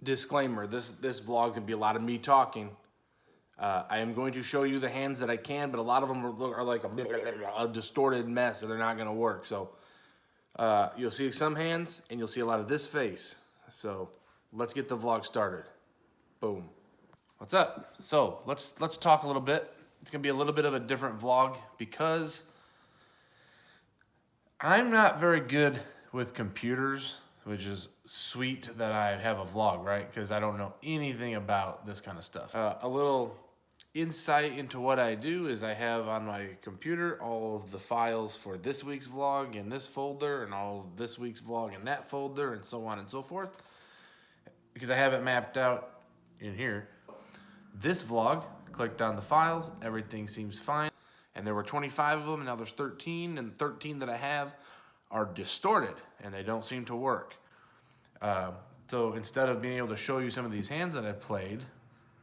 Disclaimer, this vlog can be a lot of me talking. I am going to show you the hands that I can, but a lot of them are like a distorted mess and they're not gonna work. So you'll see some hands and you'll see a lot of this face. So let's get the vlog started. Boom. What's up? So let's talk a little bit. It's gonna be a little bit of a different vlog because I'm not very good with computers, which is sweet that I have a vlog, right? Because I don't know anything about this kind of stuff. A little insight into what I do is I have on my computer all of the files for this week's vlog in this folder and all of this week's vlog in that folder and so on and so forth. Because I have it mapped out in here. This vlog, clicked on the files, everything seems fine. And there were 25 of them, and now there's 13, and 13 that I have are distorted, and they don't seem to work. So instead of being able to show you some of these hands that I played,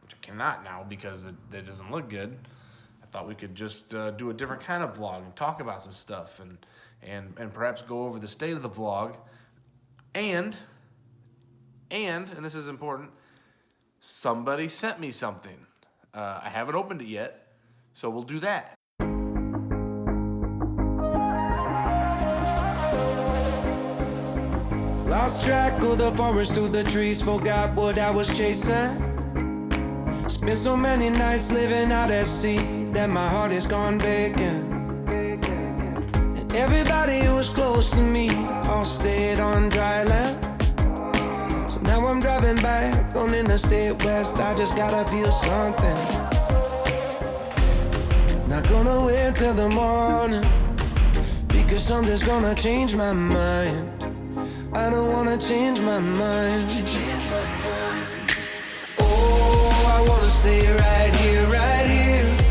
which I cannot now because it doesn't look good, I thought we could just do a different kind of vlog and talk about some stuff and perhaps go over the state of the vlog. And this is important, somebody sent me something. I haven't opened it yet, so we'll do that. Lost track of the forest through the trees, forgot what I was chasing. Spent so many nights living out at sea that my heart is gone vacant. And everybody who was close to me all stayed on dry land. So now I'm driving back on Interstate West, I just gotta feel something. Not gonna wait till the morning, because something's gonna change my mind. I don't wanna change my mind. Oh, I wanna stay right here,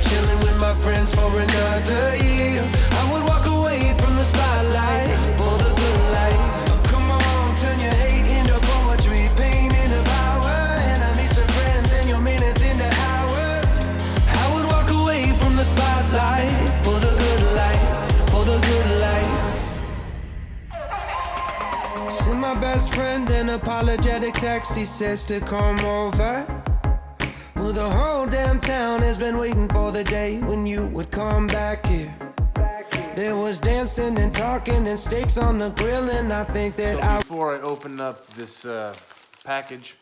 chilling with my friends for another year. I would walk away from the spotlight for the good life. Oh, come on, turn your hate into poetry, pain into power, enemies to friends, and your minutes into hours. I would walk away from the spotlight for the good life, for the good life. Send my best friend an apologetic text, he says to come over. Well, the whole damn town has been waiting for the day when you would come back here. There was dancing and talking and steaks on the grill, and I think that Before I open up this package,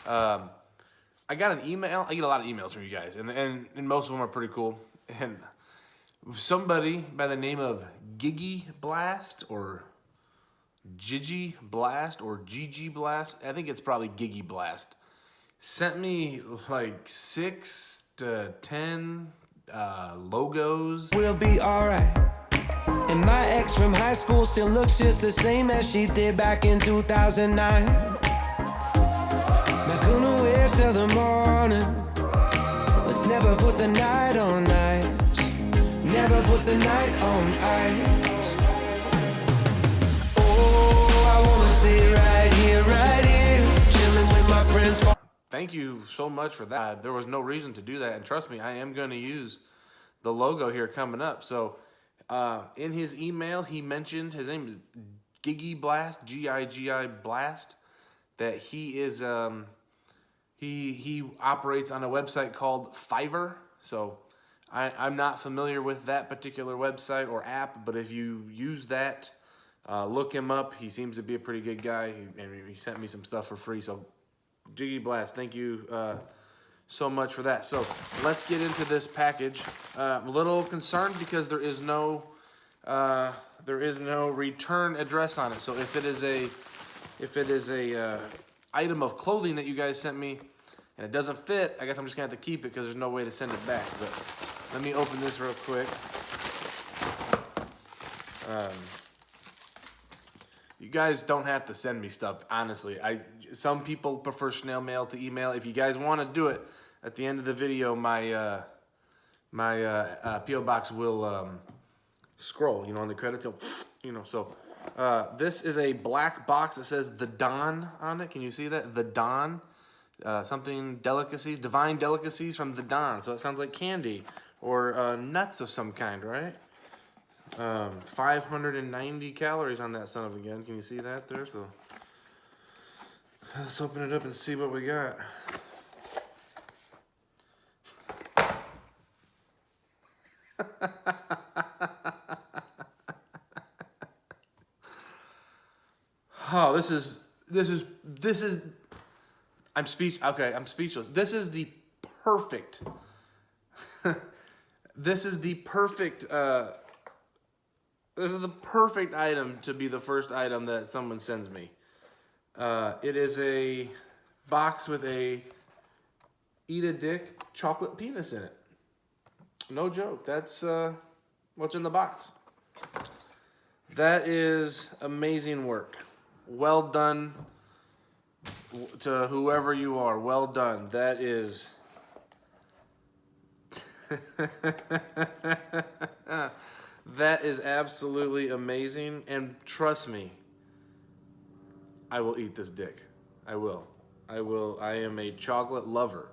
I got an email. I get a lot of emails from you guys, and most of them are pretty cool. And somebody by the name of Gigi Blast or Gigi Blast or Gigi Blast, I think it's probably Gigi Blast, sent me like 6 to 10 logos. we'll be alright. And my ex from high school still looks just the same as she did back in 2009. Not gonna wait till the morning, let's never put the night on ice. Never put the night on ice. I wanna stay right here, chilling with my friends. Thank you so much for that. There was no reason to do that, and trust me, I am going to use the logo here coming up. So in his email, he mentioned, his name is Gigi Blast, G-I-G-I Blast, that he is, he operates on a website called Fiverr. So I'm not familiar with that particular website or app, but if you use that, look him up. He seems to be a pretty good guy, and he sent me some stuff for free. So, Jiggy Blast, thank you so much for that. So, let's get into this package. I'm a little concerned because there is no return address on it. So, if it is a item of clothing that you guys sent me and it doesn't fit, I guess I'm just gonna have to keep it because there's no way to send it back. But let me open this real quick. You guys don't have to send me stuff, honestly. Some people prefer snail mail to email. If you guys want to do it, at the end of the video, my P.O. box will scroll, on the credits. So this is a black box that says The Don on it. Can you see that? The Don. Something delicacies, divine delicacies from The Don. So it sounds like candy or nuts of some kind, right? 590 calories on that son of a gun. Can you see that there? So Let's open it up and see what we got. Oh, this is I'm speechless. This is the perfect this is the perfect this is the perfect item to be the first item that someone sends me. It is a box with a eat a dick chocolate penis in it. No joke. That's what's in the box. That is amazing work. Well done to whoever you are. Well done. That is... that is absolutely amazing. And trust me, I will eat this dick. I will. I am a chocolate lover.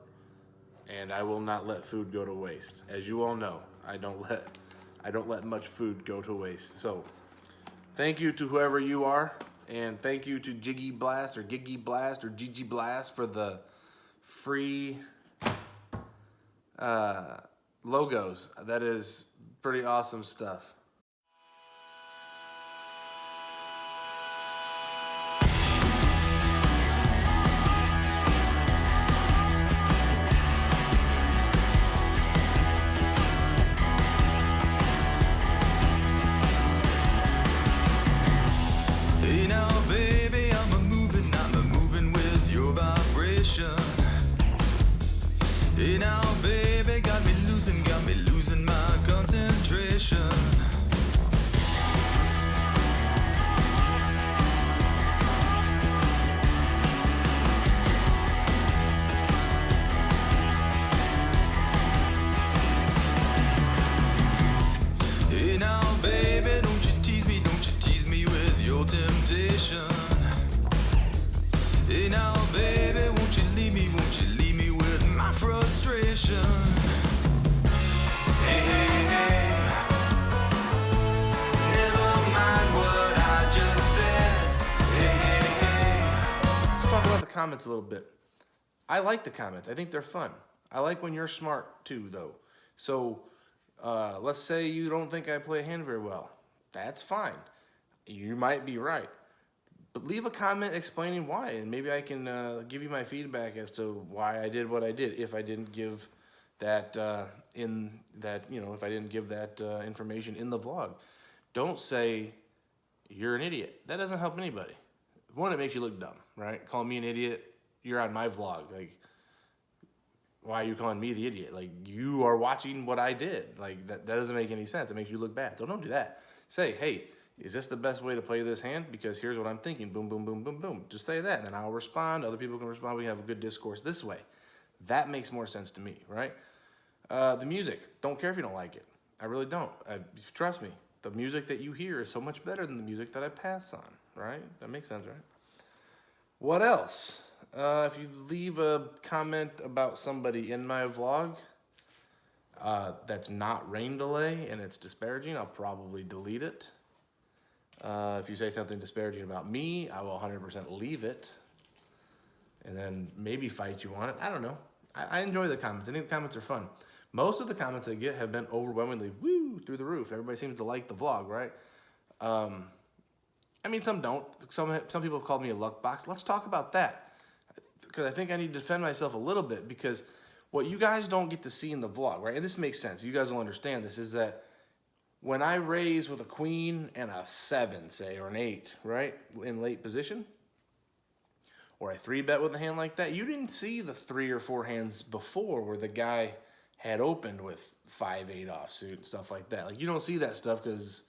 And I will not let food go to waste. As you all know, I don't let much food go to waste. So, thank you to whoever you are, and thank you to Jiggy Blast or Giggy Blast or Gigi Blast for the free logos. That is pretty awesome stuff. Hey now, baby, got me losing my concentration. Hey now, baby, don't you tease me with your temptation. Hey now, baby, won't you leave me with my frustration? Hey, hey, hey, never mind what I just said. Hey, hey, hey. Let's talk about the comments a little bit. I like the comments. I think they're fun. I like when you're smart too, though. So let's say you don't think I play a hand very well. That's fine. You might be right. But leave a comment explaining why, and maybe I can give you my feedback as to why I did what I did. If I didn't give that if I didn't give that information in the vlog, don't say you're an idiot. That doesn't help anybody. One, it makes you look dumb, right? Calling me an idiot. You're on my vlog. Like, why are you calling me the idiot? Like, you are watching what I did. Like, that doesn't make any sense. It makes you look bad. So don't do that. Say, hey, is this the best way to play this hand? Because here's what I'm thinking. Boom, boom, boom, boom, boom. Just say that, and then I'll respond. Other people can respond. We can have a good discourse this way. That makes more sense to me, right? The music. Don't care if you don't like it. I really don't. Trust me. The music that you hear is so much better than the music that I pass on, right? That makes sense, right? What else? If you leave a comment about somebody in my vlog that's not rain delay and it's disparaging, I'll probably delete it. If you say something disparaging about me, I will 100% leave it and then maybe fight you on it. I don't know. I enjoy the comments. I think the comments are fun. Most of the comments I get have been overwhelmingly woo through the roof. Everybody seems to like the vlog, right? I mean, some don't. Some people have called me a luck box. Let's talk about that, because I think I need to defend myself a little bit, because what you guys don't get to see in the vlog, right? And this makes sense. You guys will understand this, is that when I raise with a queen and a 7, say, or an 8, right, in late position, or I 3-bet with a hand like that, you didn't see the 3 or 4 hands before where the guy had opened with 5-8 offsuit and stuff like that. Like, you don't see that stuff because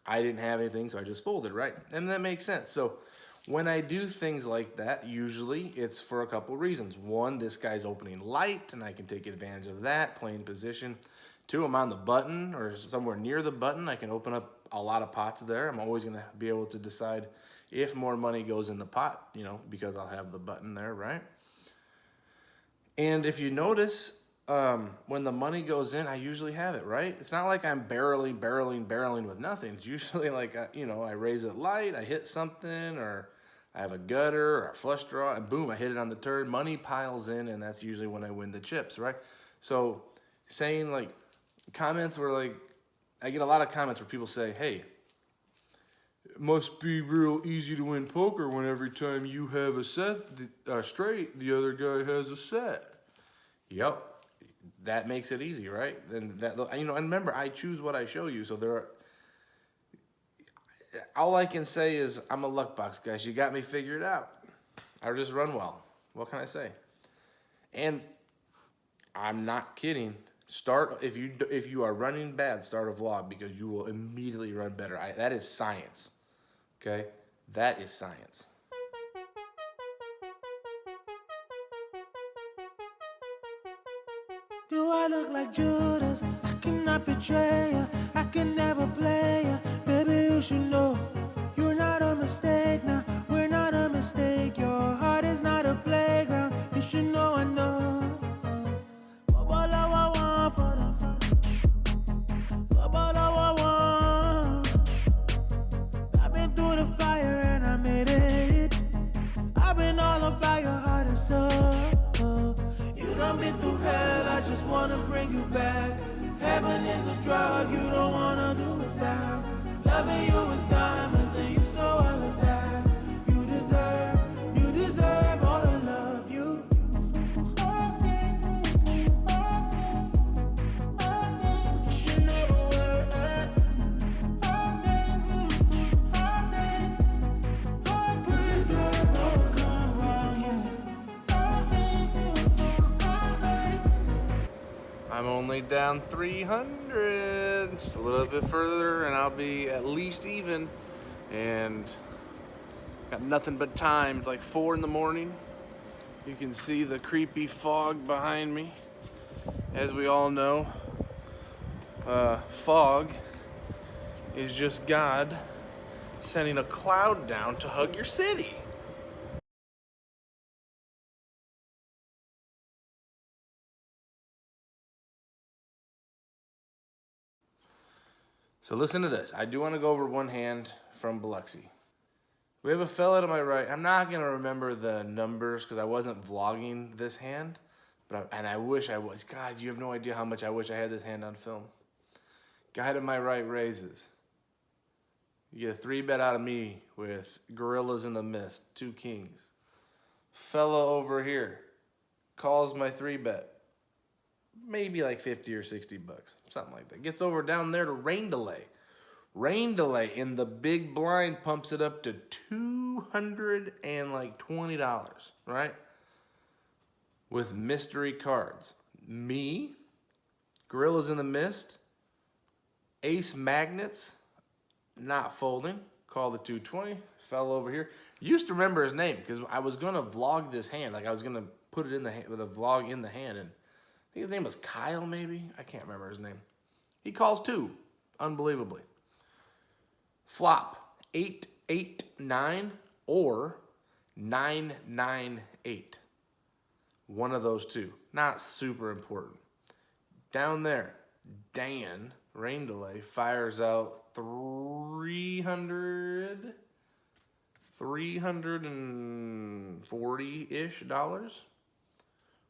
I didn't have anything, so I just folded, right? And that makes sense. So when I do things like that, usually it's for a couple reasons. One, this guy's opening light, and I can take advantage of that, playing position. 2, I'm on the button or somewhere near the button. I can open up a lot of pots there. I'm always going to be able to decide if more money goes in the pot, you know, because I'll have the button there, right? And if you notice, when the money goes in, I usually have it, right? It's not like I'm barreling with nothing. It's usually like, you know, I raise it light, I hit something, or I have a gutter or a flush draw, and boom, I hit it on the turn. Money piles in, and that's usually when I win the chips, right? So saying like comments were like, I get a lot of comments where people say, hey, it must be real easy to win poker when every time you have a set straight, the other guy has a set. Yep, that makes it easy, right? And that, you know, and remember, I choose what I show you. So there are, all I can say is I'm a luck box, guys. You got me figured out. I just run well. What can I say? And I'm not kidding. Start if you are running bad, start a vlog because you will immediately run better. That is science. Okay, that is science. Do I look like Judas? I cannot betray ya. I can never play ya. Baby, you should know you're not a mistake. Now we're not a mistake. Your heart is not a playground. You should know I know. I've been through the fire and I made it. I've been all about your heart and soul. You done been through hell, I just wanna bring you back. Heaven is a drug you don't wanna do without. Loving you is diamonds and you so all of that. You deserve all the love you. You should know the word. Deserves all the come wrong, yeah. I'm only down 300, just a little bit further, and I'll be at least even. And got nothing but time. It's like 4 in the morning. You can see the creepy fog behind me. As we all know, fog is just God sending a cloud down to hug your city. So listen to this. I do want to go over one hand from Biloxi. We have a fella to my right. I'm not going to remember the numbers because I wasn't vlogging this hand. And I wish I was. God, you have no idea how much I wish I had this hand on film. Guy to my right raises. You get a 3-bet out of me with Gorillas in the Mist, 2 kings. Fella over here calls my 3-bet. Maybe like 50 or 60 bucks, something like that. Gets over down there to rain delay. Rain delay in the big blind pumps it up to $220, right? With mystery cards. Me, Gorillas in the Mist, Ace Magnets, not folding. Call the 220. Fell over here. Used to remember his name because I was gonna vlog this hand. Like I was gonna put it in the hand with a vlog in the hand, and I think his name was Kyle, maybe? I can't remember his name. He calls 2, unbelievably. Flop, 8-8-9 or 9-9-8. One of those 2. Not super important. Down there, Dan, rain delay, fires out 340-ish dollars,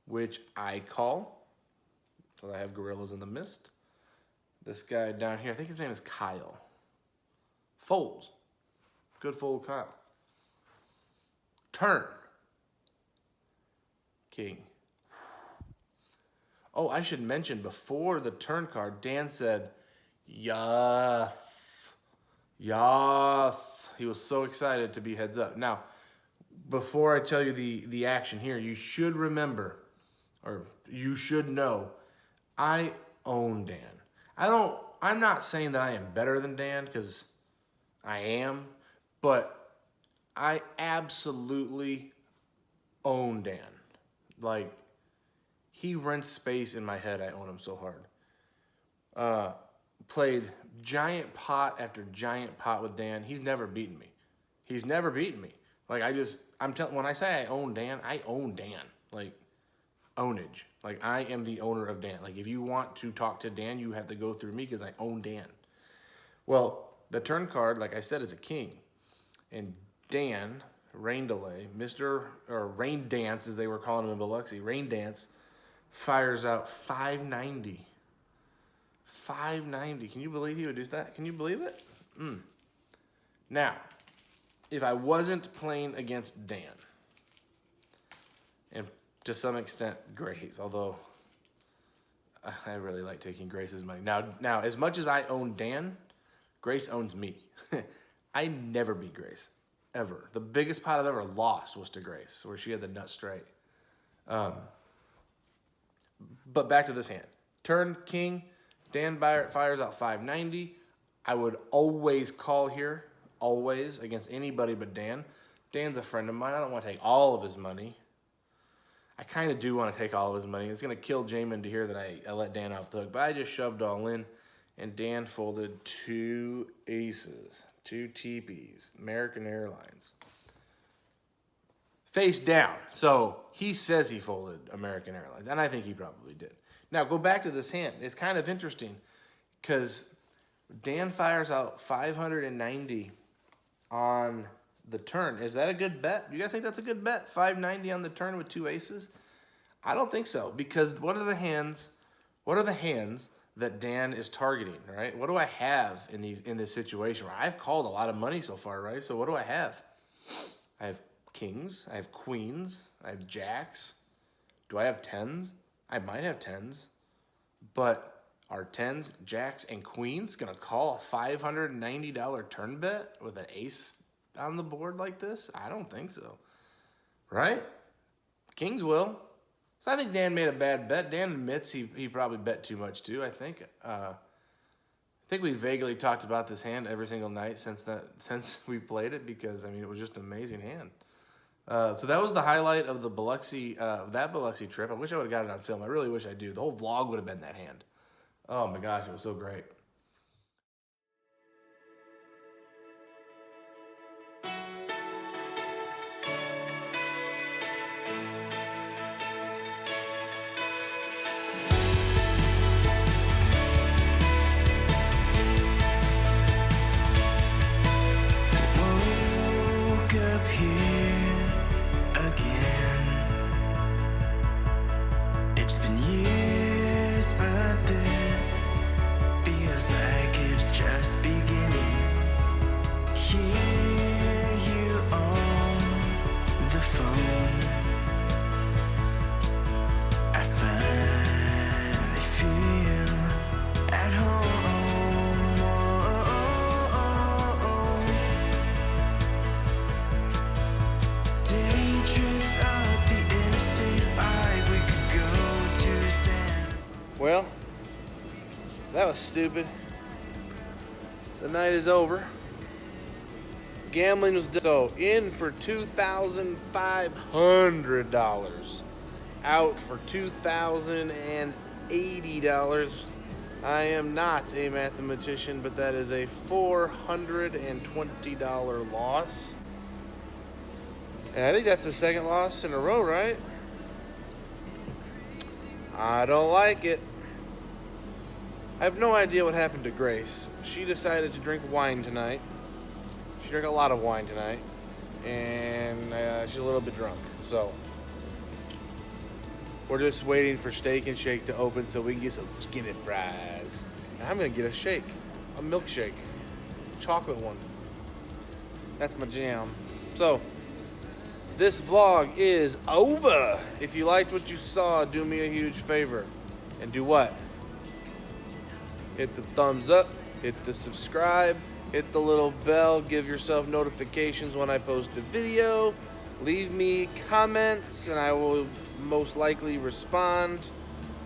which I call. So I have Gorillas in the Mist. This guy down here, I think his name is Kyle. Folds. Good fold, Kyle. Turn. King. Oh, I should mention, before the turn card, Dan said, Yath. Yath. He was so excited to be heads up. Now, before I tell you the action here, you should remember, or you should know, I own Dan. I'm not saying that I am better than Dan, because I am, but I absolutely own Dan. Like, he rents space in my head. I own him so hard. Played giant pot after giant pot with Dan. He's never beaten me. He's never beaten me. Like, when I say I own Dan, I own Dan. Like, ownage. Like, I am the owner of Dan. Like, if you want to talk to Dan, you have to go through me because I own Dan. Well, the turn card, like I said, is a king. And Dan Rain Delay, or Rain Dance, as they were calling him in Biloxi, Rain Dance, fires out 590. 590. Can you believe he would do that? Can you believe it? Now, if I wasn't playing against Dan, and to some extent Grace, although I really like taking Grace's money. Now, as much as I own Dan, Grace owns me. I never beat Grace, ever. The biggest pot I've ever lost was to Grace, where she had the nut straight. But back to this hand. Turn king, Dan fires out 590. I would always call here, always, against anybody but Dan. Dan's a friend of mine. I don't want to take all of his money. I kind of do want to take all of his money. It's going to kill Jamin to hear that I let Dan off the hook. But I just shoved all in, and Dan folded 2 aces, 2 TPs, American Airlines. Face down. So he says he folded American Airlines, and I think he probably did. Now, go back to this hand. It's kind of interesting because Dan fires out 590 on the turn. Is that a good bet? You guys think that's a good bet? 590 on the turn with 2 aces? I don't think so, because what are the hands that Dan is targeting, right? What do I have in this situation where I've called a lot of money so far, right? So what do I have? I have kings, I have queens, I have jacks. Do I have 10s? I might have 10s, but are 10s, jacks, and queens gonna call a $590 turn bet with an ace on the board like this? I don't think so, right? Kings will. So I think Dan made a bad bet. Dan admits he probably bet too much too. I think we vaguely talked about this hand every single night since we played it, because I mean it was just an amazing hand. So that was the highlight of the Biloxi trip. I wish I would have got it on film. I really wish I do. The whole vlog would have been that hand. Oh my gosh, it was so great. Well, that was stupid. The night is over. Gambling was done. So in for $2,500. Out for $2,080. I am not a mathematician, but that is a $420 loss. And I think that's the second loss in a row, right? I don't like it. I have no idea what happened to Grace. She decided to drink wine tonight. She drank a lot of wine tonight, and she's a little bit drunk. So we're just waiting for Steak and Shake to open so we can get some skinny fries. And I'm gonna get a shake, a milkshake, chocolate one. That's my jam. So this vlog is over. If you liked what you saw, do me a huge favor and do what? Hit the thumbs up, hit the subscribe, hit the little bell, give yourself notifications when I post a video, leave me comments, and I will most likely respond.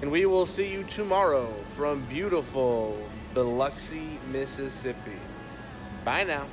And we will see you tomorrow from beautiful Biloxi, Mississippi. Bye now.